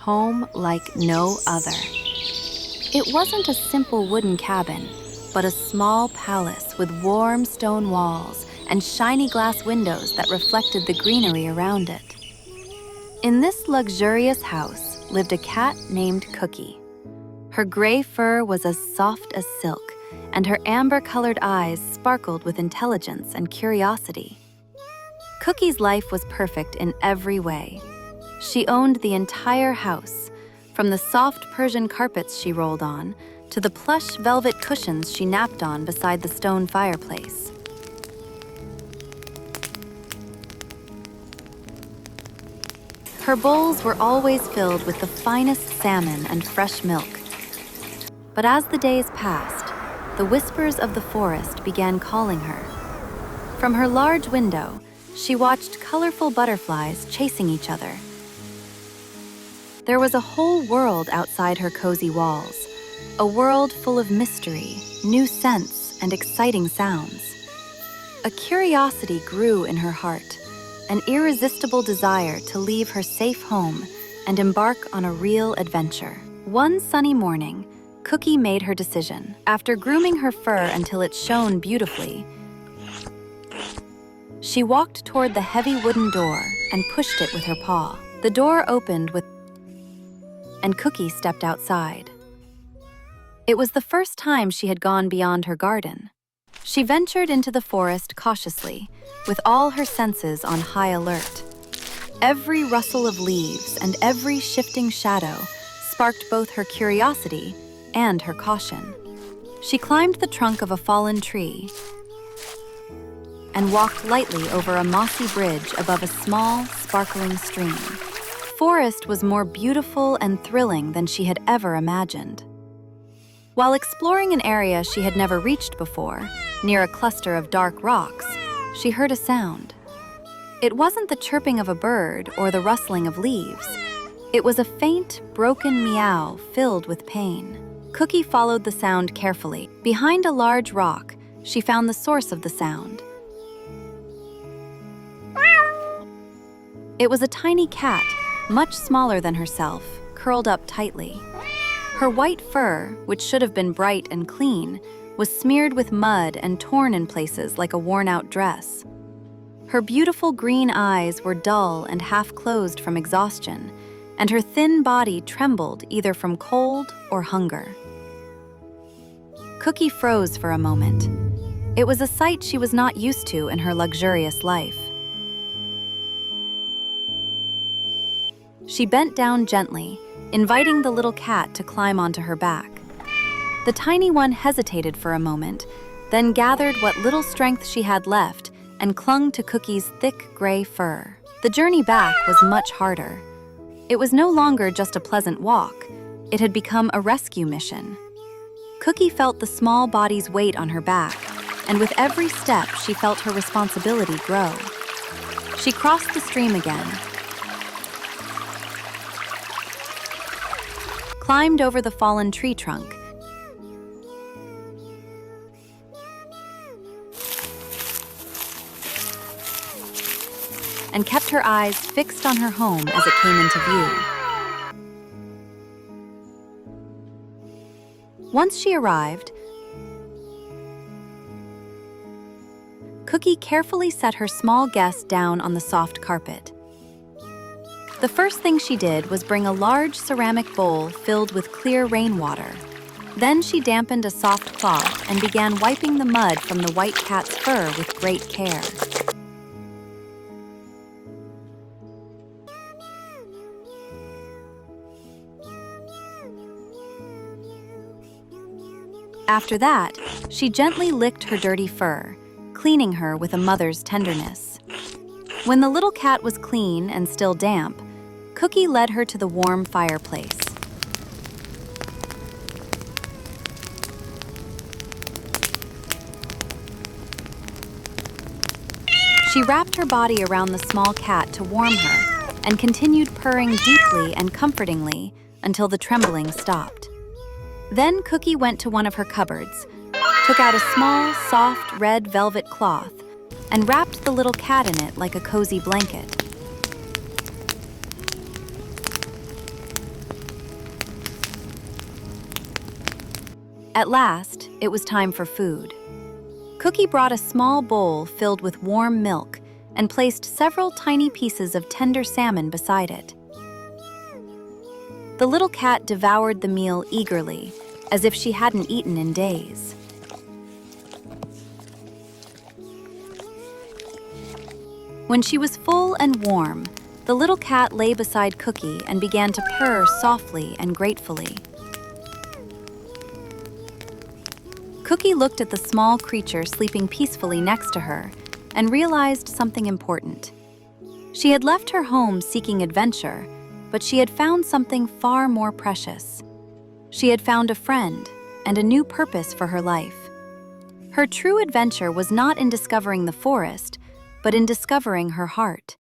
home like no other. It wasn't a simple wooden cabin, but a small palace with warm stone walls and shiny glass windows that reflected the greenery around it. In this luxurious house lived a cat named Cookie. Her gray fur was as soft as silk, and her amber-colored eyes sparkled with intelligence and curiosity. Cookie's life was perfect in every way. She owned the entire house, from the soft Persian carpets she rolled on to the plush velvet cushions she napped on beside the stone fireplace. Her bowls were always filled with the finest salmon and fresh milk. But as the days passed, the whispers of the forest began calling her. From her large window, she watched colorful butterflies chasing each other. There was a whole world outside her cozy walls, a world full of mystery, new scents, and exciting sounds. A curiosity grew in her heart, an irresistible desire to leave her safe home and embark on a real adventure. One sunny morning, Cookie made her decision. After grooming her fur until it shone beautifully, she walked toward the heavy wooden door and pushed it with her paw. The door opened and Cookie stepped outside. It was the first time she had gone beyond her garden. She ventured into the forest cautiously, with all her senses on high alert. Every rustle of leaves and every shifting shadow sparked both her curiosity and her caution. She climbed the trunk of a fallen tree and walked lightly over a mossy bridge above a small, sparkling stream. The forest was more beautiful and thrilling than she had ever imagined. While exploring an area she had never reached before, near a cluster of dark rocks, she heard a sound. It wasn't the chirping of a bird or the rustling of leaves. It was a faint, broken meow filled with pain. Cookie followed the sound carefully. Behind a large rock, she found the source of the sound. It was a tiny cat, much smaller than herself, curled up tightly. Her white fur, which should have been bright and clean, was smeared with mud and torn in places like a worn-out dress. Her beautiful green eyes were dull and half-closed from exhaustion, and her thin body trembled either from cold or hunger. Cookie froze for a moment. It was a sight she was not used to in her luxurious life. She bent down gently, inviting the little cat to climb onto her back. The tiny one hesitated for a moment, then gathered what little strength she had left and clung to Cookie's thick gray fur. The journey back was much harder. It was no longer just a pleasant walk. It had become a rescue mission. Cookie felt the small body's weight on her back, and with every step she felt her responsibility grow. She crossed the stream again, climbed over the fallen tree trunk, and kept her eyes fixed on her home as it came into view. Once she arrived, Cookie carefully set her small guest down on the soft carpet. The first thing she did was bring a large ceramic bowl filled with clear rainwater. Then she dampened a soft cloth and began wiping the mud from the white cat's fur with great care. After that, she gently licked her dirty fur, cleaning her with a mother's tenderness. When the little cat was clean and still damp, Cookie led her to the warm fireplace. She wrapped her body around the small cat to warm her and continued purring deeply and comfortingly until the trembling stopped. Then Cookie went to one of her cupboards, took out a small, soft red velvet cloth, and wrapped the little cat in it like a cozy blanket. At last, it was time for food. Cookie brought a small bowl filled with warm milk and placed several tiny pieces of tender salmon beside it. The little cat devoured the meal eagerly, as if she hadn't eaten in days. When she was full and warm, the little cat lay beside Cookie and began to purr softly and gratefully. Cookie looked at the small creature sleeping peacefully next to her and realized something important. She had left her home seeking adventure, but she had found something far more precious. She had found a friend and a new purpose for her life. Her true adventure was not in discovering the forest, but in discovering her heart.